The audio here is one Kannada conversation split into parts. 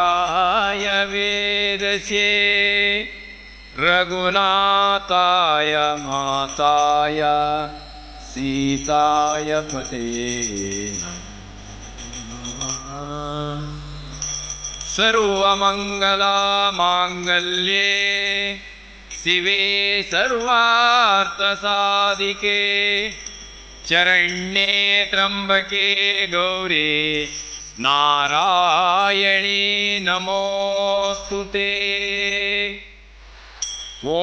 रामाय वेदसे रघुनाथाय माताय सीताय पते सर्वमङ्गलमाङ्गल्ये शिवे सर्वार्थसाधिके शरण्ये त्र्यम्बके गौरी नारायणी नमोस्तुते ओ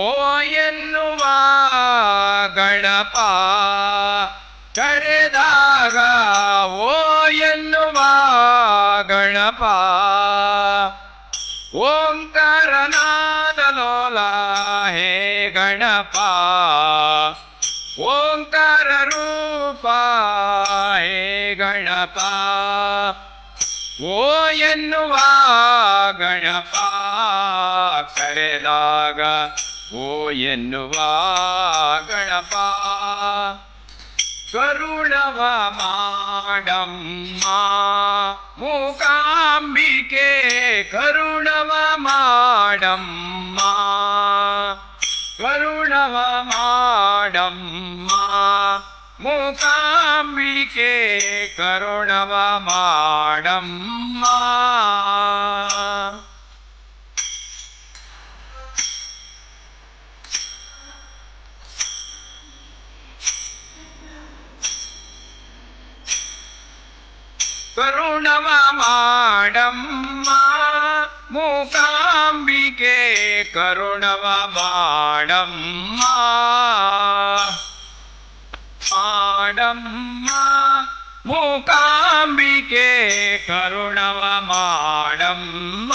ಎನ್ನುವ ಗಣಪ ಕರೆದಾಗ ಓ ಎನ್ನುವ ಗಣಪ ಓಂಕಾರನಾದ ಲೋಲ ಹೇ ಗಣಪ ಓಂಕಾರ ರೂಪ ಹೇ ಗಣಪ ಓ ಎನ್ನುವ ಗಣಪ ಕರೆದಾಗ ಓ ಎನ್ನುವ ಗಣಪ ಕರುಣವ ಮಾಡಮ್ಮ ಮೂಕಾಂಬಿಕೆ ಕರುಣವ ಮಾಡಮ್ಮ ಕರುಣವ ಮಾಡಮ್ಮ ಮೂಕಾಂಬಿಕೆ ಕರುಣವ ಮಾಡಮ್ಮ ಕರುಣವ ಮಾಡಮ್ಮ ಮೂಕಾಂಬಿಕೆ ಕರುಣವ ಮಾಡಮ್ಮ ಮಾಡಮ್ಮ ಮೂಕಾಂಬಿಕೆ ಕರುಣವ ಮಾಡಮ್ಮ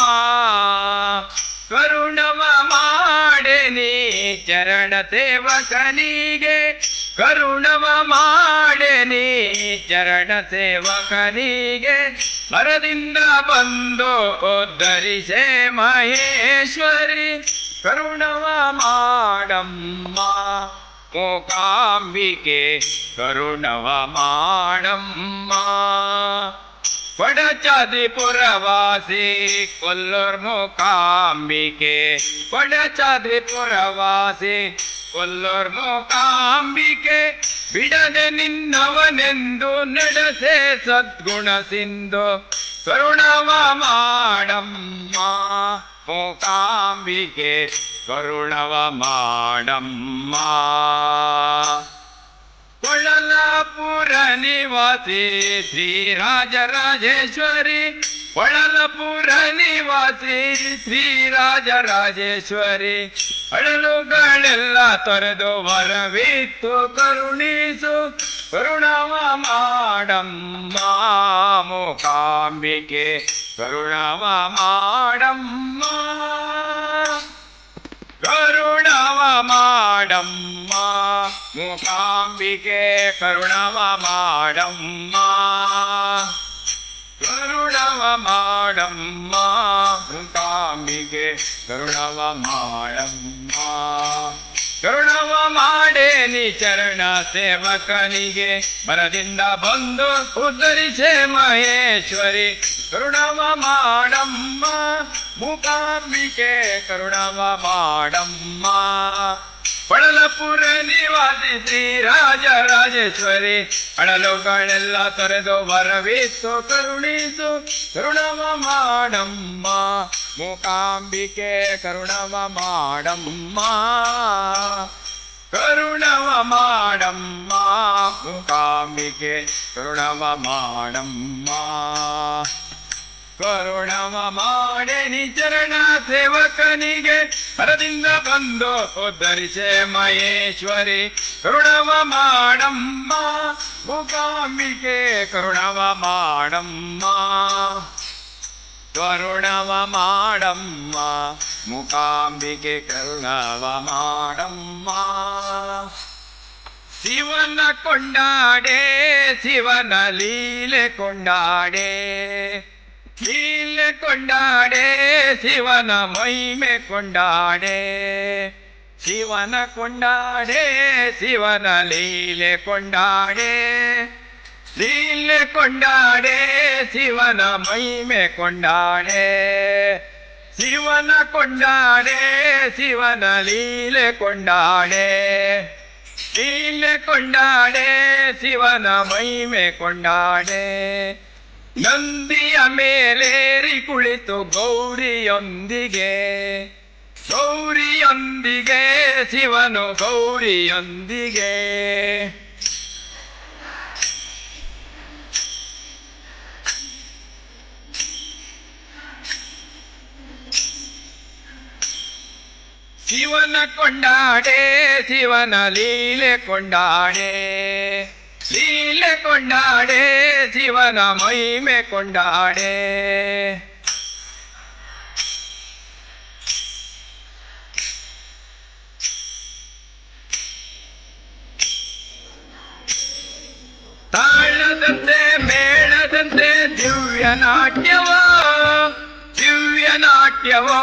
ಕರುಣವ ಮಾಡೇನಿ ಚರಣ ಸೇವಕನಿಗೆ ಕರುಣವ ಮಾಡೇನಿ ಚರಣ ಸೇವಕನಿಗೆ ಮರದಿಂದ ಬಂದು ಉದ್ಧರಿಸೆ ಮಹೇಶ್ವರಿ ಕರುಣವ ಮಾಡಮ್ಮ ಮೂಕಾಂಬಿಕೆ ಕರುಣವ ಮಾಡಮ್ಮ ಕೊಡಚಾದ್ರಿಪುರವಾಸಿ ಕೊಲ್ಲೂರ್ ಮೂಕಾಂಬಿಕೆ ಕೊಡಚಾದ್ರಿಪುರವಾಸಿ ಕೊಲ್ಲೂರ್ ಮೂಕಾಂಬಿಕೆ ಬಿಡದೆ ನಿನ್ನವನೆಂದು ನಡೆಸೆ ಸದ್ಗುಣ ಸಿಂಧು ಕರುಣವ ಮಾಡಮ್ಮ ಮೂಕಾಂಬಿಕೆ ಕರುಣವ ಮಾಡಮ್ಮ ಕೊಳಲಪುರ ನಿವಾಸಿ ಶ್ರೀರಾಜರಾಜೇಶ್ವರಿ ಕೊಳಲಪುರ ನಿವಾಸಿ ಶ್ರೀರಾಜರಾಜೇಶ್ವರಿ ಅಳಲುಗಳೆಲ್ಲ ತೊರೆದು ವರವಿತ್ತು ಕರುಣಿಸು ಕರುಣವ ಮಾಡಮ್ಮ ಮೂಕಾಂಬಿಕೆ ಕರುಣವ ಮಾಡಮ್ಮ ಕರುಣವ ಮಾಡಮ್ಮ ಮೂಕಾಂಬಿಕೆ ಕರುಣವ ಮಾಡಮ್ಮ ಕರುಣವ ಮಾಡಮ್ಮ ಮೂಕಾಂಬಿಕೆ ಕರುಣವ ಮಾಡಮ್ಮ ಕರುಣವ ಮಾಡೇನಿ ಚರಣ ಸೇವಕನಿಗೆ ಬರದಿಂದ ಬಂದು ಉದ್ಧರಿಸೆ ಮಹೇಶ್ವರಿ ಕರುಣವ ಮಾಡಮ್ಮ ಮೂಕಾಂಬಿಕೆ ಕರುಣವ ಮಾಡಮ್ಮ ಕೊಳಲಪುರ ನಿವಾಸಿ ಶ್ರೀರಾಜರಾಜೇಶ್ವರಿ ಅಳಲುಗಳೆಲ್ಲ ತೊರೆದು ವರವಿತ್ತು ಕರುಣಿಸು ಕರುಣವ ಮಾಡಮ್ಮ ಮೂಕಾಂಬಿಕೆ ಕರುಣವ ಮಾಡಮ್ಮ ಕರುಣವ ಮಾಡಮ್ಮ ಮೂಕಾಂಬಿಕೆ ಕರುಣವ ಮಾಡಮ್ಮ ಕರುಣವ ಮಾಡೇನಿ ಚರಣ ಸೇವಕನಿಗೆ ಹರದಿಂದ ಬಂದು ಉದ್ಧರಿಸೆ ಮಹೇಶ್ವರಿ ಕರುಣವ ಮಾಡಮ್ಮ ಮೂಕಾಂಬಿಕೆ ಕರುಣವ ಮಾಡಮ್ಮ ಕರುಣವ ಮಾಡಮ್ಮ ಮೂಕಾಂಬಿಕೆ ಕರುಣವ ಮಾಡಮ್ಮ ಶಿವನ ಕೊಂಡಾಡೆ ಶಿವನ ಲೀಲೆ ಕೊಂಡಾಡೆ ಲೀಲೆ ಕೊಂಡಾಡೆ ಶಿವನ ಮಹಿಮೆ ಕೊಂಡಾಡೆ ಶಿವನ ಕೊಂಡಾಡೆ ಶಿವನ ಲೀಲೆ ಕೊಂಡಾಡೆ ಲೀಲೆ ಕೊಂಡಾಡೆ ಶಿವನ ಮಹಿಮೆ ಕೊಂಡಾಡೆ ಶಿವನ ಕೊಂಡಾಡೆ ಶಿವನ ಲೀಲೆ ಕೊಂಡಾಡೆ ಲೀಲೆ ಕೊಂಡಾಡೆ ಶಿವನ ಮಹಿಮೆ ಕೊಂಡಾಡೆ ನಂದಿಯ ಮೇಲೇರಿ ಕುಳಿತು ಗೌರಿಯೊಂದಿಗೆ ಗೌರಿಯೊಂದಿಗೆ ಶಿವನು ಗೌರಿಯೊಂದಿಗೆ ಶಿವನ ಕೊಂಡಾಡೆ ಶಿವನ ಲೀಲೆ ಕೊಂಡಾಡೆ ಲೀಲೆ ಕೊಂಡಾಡೆ ಶಿವನ ಮಹಿಮೆ ಕೊಂಡಾಡೆ ತಾಳದಂತೆ ಮೇಳದಂತೆ ದಿವ್ಯ ನಾಟ್ಯವೋ ದಿವ್ಯ ನಾಟ್ಯವೋ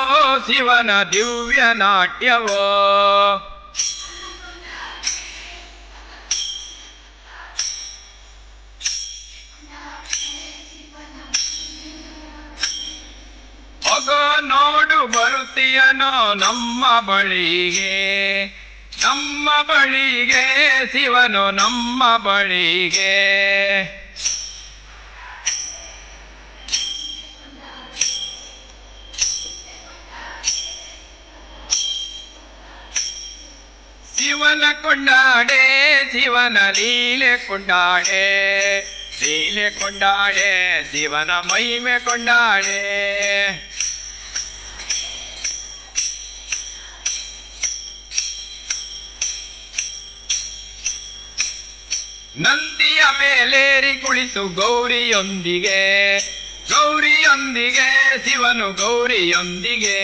ಶಿವನ ದಿವ್ಯ ನಾಟ್ಯವೋ ಮಗ ನೋಡು ಬರುತ್ತೀಯನೋ ನಮ್ಮ ಬಳಿಗೆ ನಮ್ಮ ಬಳಿಗೆ ಶಿವನು ನಮ್ಮ ಬಳಿಗೆ ಶಿವನ ಕೊಂಡಾಡೆ ಶಿವನ ಲೀಲೆ ಕೊಂಡಾಡೆ ಲೀಲೆ ಕೊಂಡಾಡೆ ಶಿವನ ಮಹಿಮೆ ಕೊಂಡಾಡೆ ನಂದಿಯ ಮೇಲೇರಿ ಕುಳಿತು ಗೌರಿಯೊಂದಿಗೆ ಗೌರಿಯೊಂದಿಗೆ ಶಿವನು ಗೌರಿಯೊಂದಿಗೆ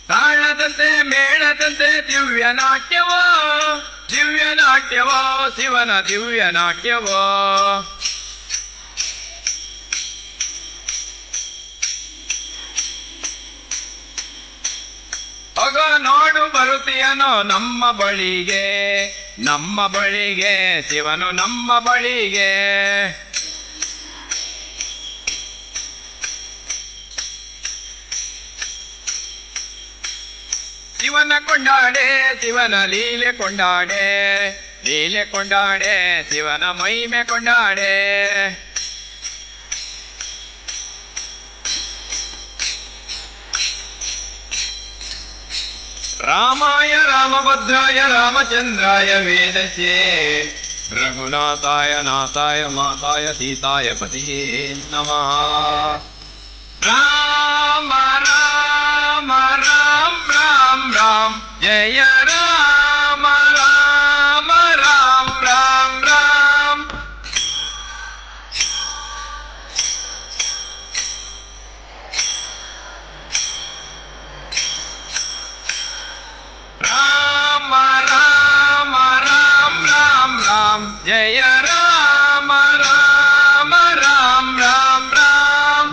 ತಾಳದಂತೆ ಮೇಳದಂತೆ ದಿವ್ಯ ನಾಟ್ಯವೋ ದಿವ್ಯ ನಾಟ್ಯವೋ ಶಿವನ ದಿವ್ಯ ನಾಟ್ಯವೋ ಮಗ ನೋಡು ಬರುತ್ತೀಯನೋ ನಮ್ಮ ಬಳಿಗೆ ನಮ್ಮ ಬಳಿಗೆ ಶಿವನು ನಮ್ಮ ಬಳಿಗೆ ಶಿವನ ಕೊಂಡಾಡೆ ಶಿವನ ಲೀಲೆ ಕೊಂಡಾಡೆ ಲೀಲೆ ಕೊಂಡಾಡೆ ಶಿವನ ಮಹಿಮೆ ಕೊಂಡಾಡೆ ರಾಮಾಯ ರಾಮಭದ್ರಾಯ ರಾಮಚಂದ್ರಾಯ ವೇದಸ್ಯೇ ರಘುನಾಥಾಯ ನಾಥಾಯ ಮಾತಾಯ ಸೀತಾಯ ಪತಿಯೇ ನಮಃ ರಾಮ ರಾಮ ರಾಮ ರಾಮ ರಾಮ ಜಯ ರಾಮ ರಾಮ ರಾಮ ರಾಮ ರಾಮ ರಾಮ ರಾಮ ರಾಮ ರಾಮ ರಾಮ ಜಯ ರಾಮ ರಾಮ ರಾಮ ರಾಮ ರಾಮ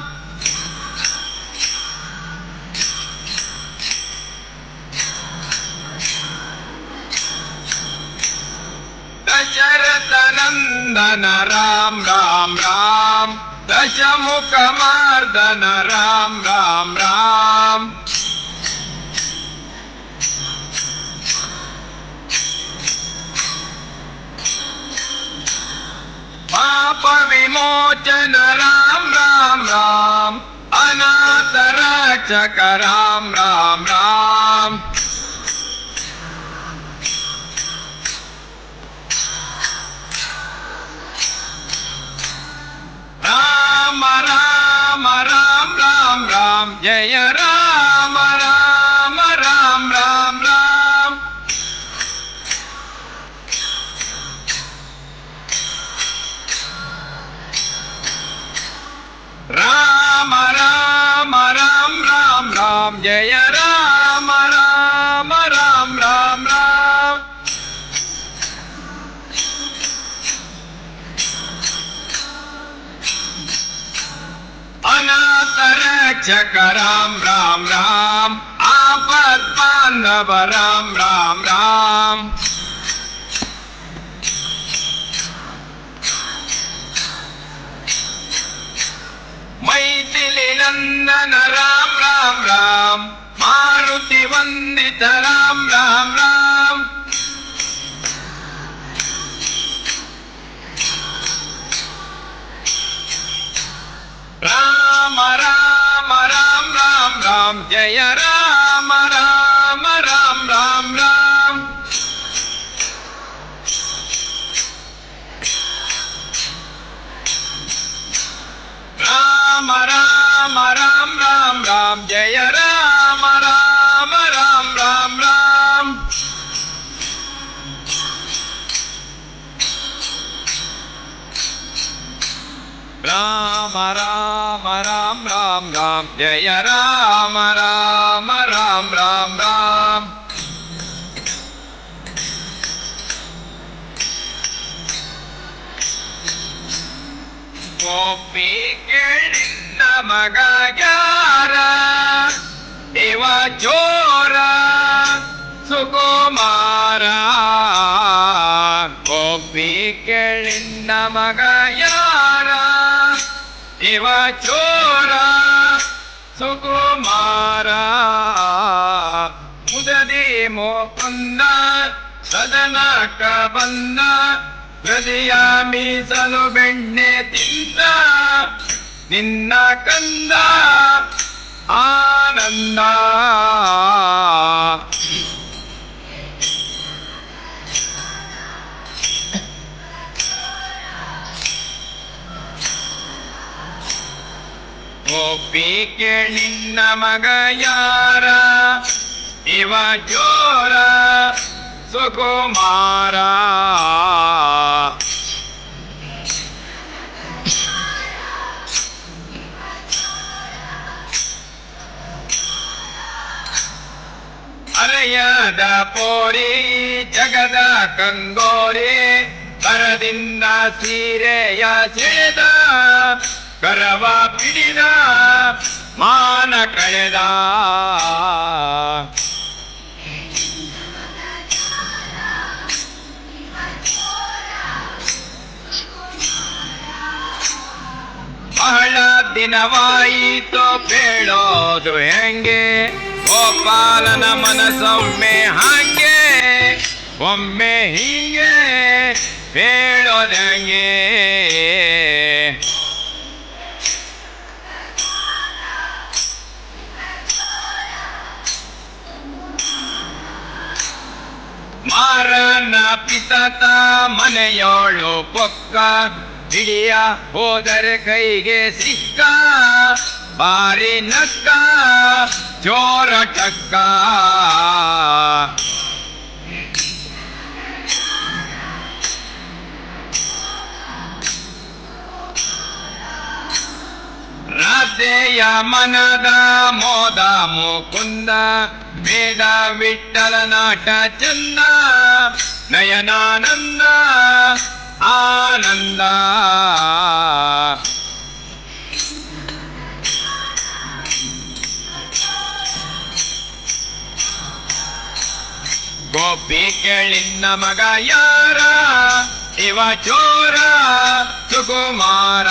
दशरथ नंदन राम राम राम दशमुख मर्दन राम राम राम पाप विमोचन राम राम राम अनाथ रक्षक राम राम राम राम राम राम राम राम जय राम राम राम राम राम राम राम राम राम राम जय राम राम राम राम राम अनाथ रक्षक राम राम राम आपद बांधव राम राम राम ವಾಹನ ರಾಮ್ ರಾಮ್ ರಾಮ್ ಮಾರುತಿ ವಂದಿತ ರಾಮ್ ರಾಮ್ ರಾಮ್ ರಾಮ ರಾಮ ರಾಮ್ ರಾಮ್ ರಾಮ್ ಜಯ ರಾಮ ರಾಮ ರಾಮ್ ರಾಮ್ ರಾಮ್ ರಾಮ ರಾಮ ರಾಮ್ ರಾಮ್ ರಾಮ್ ಜಯ ರಾಮ ರಾಮ ರಾಮ್ ರಾಮ್ ರಾಮ್ ರಾಮ ರಾಮ ರಾಮ್ ರಾಮ್ ರಾಮ್ ಜಯ ರಾಮ ರಾಮ ರಾಮ್ ರಾಮ್ ರಾಮ್ ಗೋಪಿ ಕೇಳಿದ ಮಗ ಯಾರ ಇವ ಚೋರ ಸುಕುಮಾರ ಗೋಪಿ ಕೇಳಿದ ಮಗ ಯಾರ ಇವ ಚೋರ ಸುಕುಮಾರ ಮುದದಿ ಮೋಕುಂದ ಸದನಕ ಬಂದ ಹೃದಯ ಮೀಸಲು ಬೆಣ್ಣೆ ತಿಂದ ನಿನ್ನ ಕಂದ ಆನಂದ ಗೋಪಿ ಕೇಳಿನ ಮಗ ಯಾರ ಇವ ಚೋರ ಸುಕುಮಾರ ಅರೆಯದ ಪೋರಿ ಜಗದ ಕಂಗೋರಿ ಕರದಿಂದ ಸೀರೆಯ ಸೆಳೆದ ಕರವ ಪಿಡಿದ ಮಾನ ಕಳೆದ ಬಹಳ ದಿನವಾಯಿತು ಬೇಡೋದು ಹೆಂಗೆ ಗೋಪಾಲನ ಮನಸ್ಸೊಮ್ಮೆ ಹಾಗೆ ಒಮ್ಮೆ ಹೀಗೆ ಹೇಳೋದಂಗೆ ಮಾರನ ಪಿಸತ ಮನೆಯೋಳು ಪೊಕ್ಕ ಹಿಡಿಯ ಹೋದರೆ ಕೈಗೆ ಸಿಕ್ಕ ಬಾರಿ ನಕ್ಕ ಚೋರ ಟಕ್ಕ ರಾಧೆಯ ಮನದ ಮೋದ ಮುಕುಂದ ವೇದ ವಿಠಲ ನಾಟ ಚಂದ ನಯನಾನಂದ ಆನಂದ ಗೋಪಿ ಕೇಳಿನ ಮಗ ಯಾರ ಇವ ಚೋರ ಸುಕುಮಾರ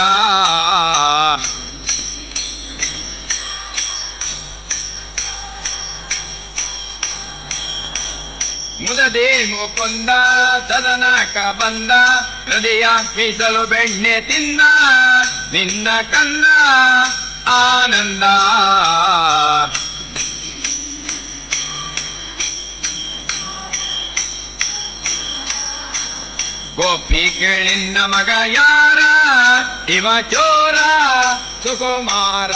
ಮುದದೆ ಮುಕುಂದ ಸದನಕ ಬಂದ ಹೃದಯ ಮೀಸಲು ಬೆಣ್ಣೆ ತಿಂದ ನಿನ್ನ ಕಂದ ಆನಂದ ಗೋಪಿ ಕೇಳಿನ ಮಗ ಯಾರ ಇವ ಚೋರ ಸುಕುಮಾರ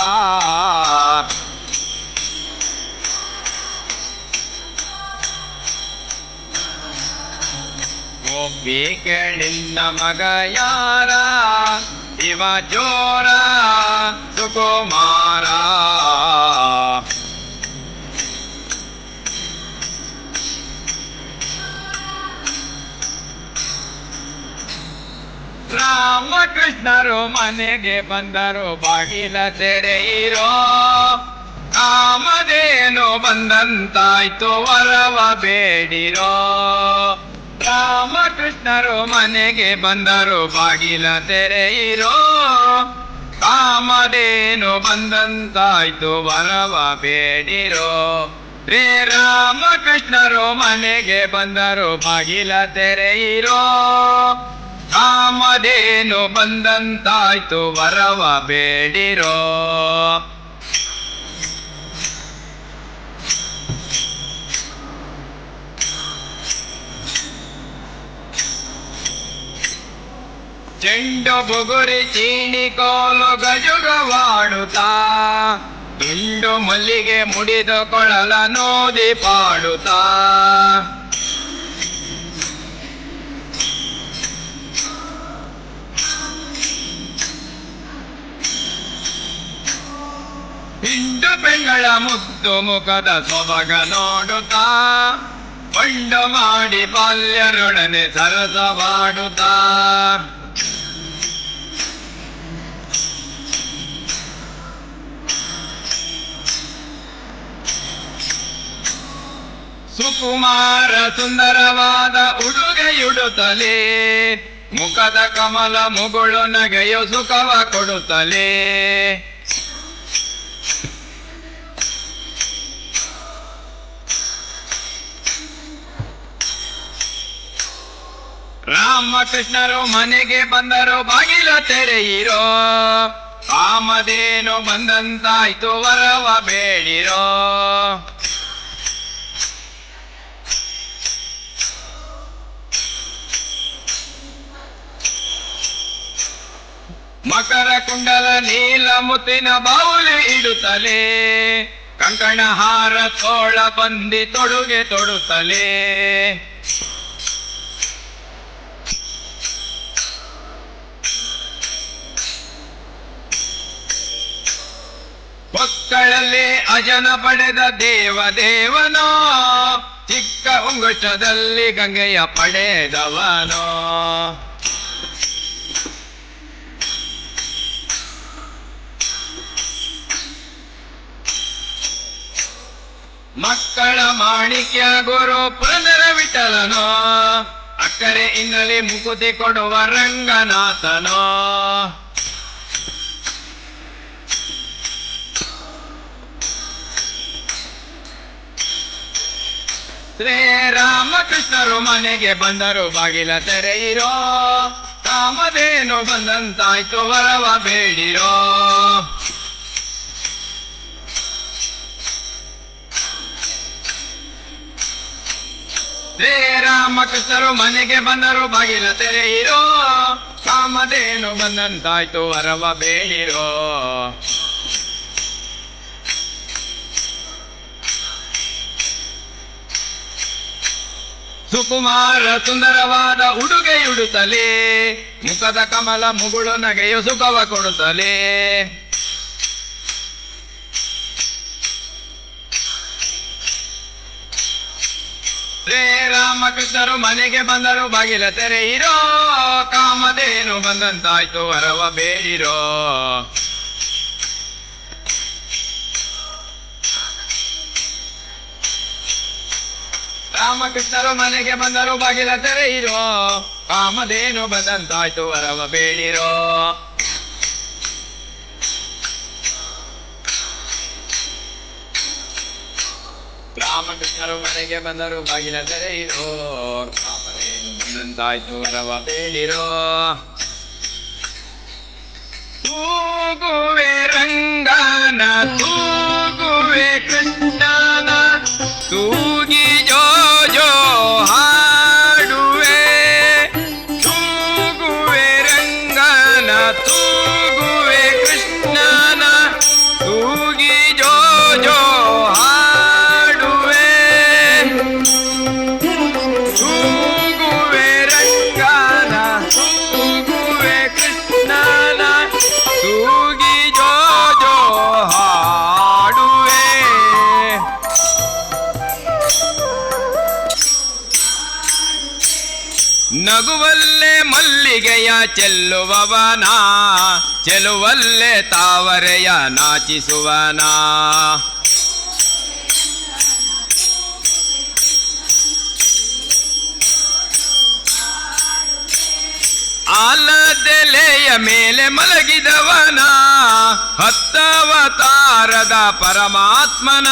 ಗೋಪಿ ಕೇಳಿನ ಮಗ ಯಾರ ಇವ ಚೋರ ಸುಕುಮಾರ ರಾಮಕೃಷ್ಣರು ಮನೆಗೆ ಬಂದರು ಬಾಗಿಲ ತೆರೆಯಿರೋ ಕಾಮಧೇನು ಬಂದಂತಾಯ್ತು ವರವ ಬೇಡಿರೋ ರಾಮಕೃಷ್ಣರು ಮನೆಗೆ ಬಂದರು ಬಾಗಿಲ ತೆರೆಯಿರೋ ಕಾಮಧೇನು ಬಂದಂತಾಯ್ತು ವರವ ಬೇಡಿರೋ. ಶ್ರೀರಾಮಕೃಷ್ಣರು ಮನೆಗೆ ಬಂದರು ಬಾಗಿಲ ತೆರೆಯಿರೋ. ಕಾಮಧೇನು ಬಂದಂತಾಯ್ತು ವರವ ಬೇಡಿರೋ. ಚೆಂಡು ಬುಗುರಿ ಚೀಣಿ ಕೋಲು ಗಜುಗವಾಡುತ್ತಾ, ತುಂಡು ಮಲ್ಲಿಗೆ ಮುಡಿದು ಕೊಳಲ ನೋದಿ ಪಾಡುತ್ತಾ. ಹಿಂಡು ಬೆಂಗಳ ಮುದ್ದು ಮುಖದ ಸೊಬಗ ನೋಡುತ್ತಾ, ಬಂಡು ಮಾಡಿ ಬಾಲ್ಯರೊಡನೆ ಸರಸವಾಡುತ್ತಾ. ಸುಕುಮಾರ ಸುಂದರವಾದ ಉಡುಗೆಯುಡುತ್ತಲೇ, ಮುಖದ ಕಮಲ ಮುಗುಳು ನಗೆಯು ಸುಖವ ಕೊಡುತ್ತಲೇ. ರಾಮಕೃಷ್ಣರು ಮನೆಗೆ ಬಂದರು ಬಾಗಿಲ ತೆರೆಯಿರೋ. ಕಾಮಧೇನು ಬಂದಂತಾಯ್ತು ವರವ ಬೇಡಿರೋ. ಮಕರ ಕುಂಡಲ ನೀಲ ಮುತ್ತಿನ ಬಾವುಲಿ ಇಡುತ್ತಲೇ, ಕಂಕಣ ಹಾರ ತೋಳ ಬಂದಿ ತೊಡುಗೆ ತೊಡುತ್ತಲೇ. ಮಕ್ಕಳಲ್ಲಿ ಅಜನ ಪಡೆದ ದೇವನೋ, ಚಿಕ್ಕ ಉಂಗುಷ್ಟದಲ್ಲಿ ಗಂಗೆಯ ಪಡೆದವನೋ. ಮಕ್ಕಳ ಮಾಣಿಕ್ಯ ಗುರು ಪುರಂದರ ವಿಠಲನೋ, ಅಕ್ಕರೆ ಇನ್ನಲಿ ಮುಕುತಿ ಕೊಡುವ ರಂಗನಾಥನೋ. ಶ್ರೀರಾಮಕೃಷ್ಣರು ಮನೆಗೆ ಬಂದರು ಬಾಗಿಲ ತೆರೆಯಿರೋ. ಕಾಮಧೇನು ಬಂದಂತಾಯ್ತು ವರವ ಬೇಡಿರೋ. ಶ್ರೀರಾಮಕೃಷ್ಣರು ಮನೆಗೆ ಬಂದರು ಬಾಗಿಲ ತೆರೆಯಿರೋ. ಕಾಮಧೇನು ಬಂದಂತಾಯ್ತು ವರವ ಬೇಡಿರೋ. ಸುಕುಮಾರ ಸುಂದರವಾದ ಉಡುಗೆಯುಡುತ್ತಲೇ, ಮುಖದ ಕಮಲ ಮುಗುಳು ನಗೆಯು ಸುಖವ ಕೊಡುತ್ತಲೇ. ಶ್ರೀರಾಮಕೃಷ್ಣರು ಮನೆಗೆ ಬಂದರು ಬಾಗಿಲ ತೆರೆಯಿರೋ. ಕಾಮಧೇನು ಬಂದಂತಾಯ್ತು ವರವ ಬೇಡಿರೋ. ರಾಮಕೃಷ್ಣರು ಮನೆಗೆ ಬಂದರು ಬಾಗಿಲ ತೆರೆಯಿರೋ. ಕಾಮಧೇನು ಬಂದಂತಾಯ್ತು ವರವ ಬೇಡಿರೋ. ರಾಮಕೃಷ್ಣರು ಮನೆಗೆ ಬಂದರು ಬಾಗಿಲ ತೆರೆಯಿರೋ. ಕಾಮಧೇನು ಬಂದಂತಾಯ್ತು ವರವ ಬೇಡಿರೋ. ತೂಗುವೆ ರಂಗನ ತೂಗುವೆ ಕೃಷ್ಣನ ತೂಗಿ ಜೋ ಜೋ ಹಾಡುವೆ. ತೂಗುವೆ ರಂಗನ ತೂಗುವೆ ಕೃಷ್ಣನ ತೂಗಿ ಜೋ ಜೋ ಹಾಡುವೆ. ತೂಗುವೆ ರಂಗನ ತೂಗುವೆ ಕೃಷ್ಣನ ತೂಗಿ ಜೋ ಜೋ ಹಾಡುವೆ. ನಗುವಲ್ಲೇ ಮಲ್ಲಿಗೆಯ ಚೆಲ್ಲುವವನ, ಚೆಲುವಲ್ಲೇ ತಾವರೆಯ ನಾಚಿಸುವನ. ಆಲದೆ ಎಲೆಯ ಮೇಲೆ ಮಲಗಿದವನ ಹತ್ತವತಾರದ ಪರಮಾತ್ಮನ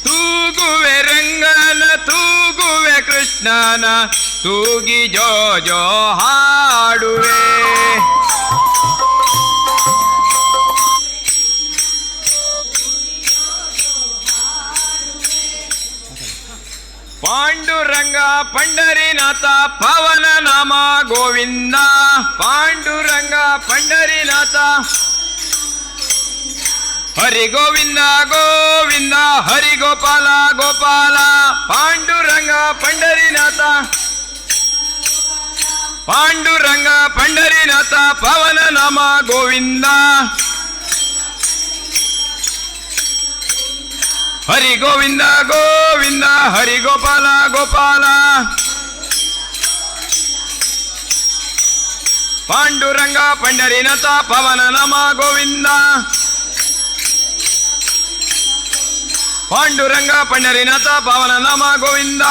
ತೂಗುವೆ ರಂಗನ ತೂಗುವೆ ಕೃಷ್ಣನ ತೂಗಿ ಜೋ ಜೋ ಹಾಡುವೆ ಪಾಂಡುರಂಗ ಪಂಡರಿನಾಥ ಪವನ ನಾಮ ಗೋವಿಂದ ಪಾಂಡುರಂಗ ಪಂಡರಿನಾಥ ಹರಿ ಗೋವಿಂದ ಗೋವಿಂದ ಹರಿ ಗೋಪಾಲ ಗೋಪಾಲ ಪಾಂಡುರಂಗ ಪಂಡರಿನಾಥ ಪಾಂಡುರಂಗ ಪಂಡರಿನಾಥ ಪವನ ನಾಮ ಗೋವಿಂದ ಹರಿ ಗೋವಿಂದ ಗೋವಿಂದ ಹರಿ ಗೋಪಾಲ ಗೋಪಾಲ ಪಾಂಡುರಂಗ ಪಂಡರಿನಾಥ ಪವನ ನಾಮ ಗೋವಿಂದ ಪಾಂಡುರಂಗ ಪಂಡರಿನಾಥ ಪವನ ನಾಮ ಗೋವಿಂದ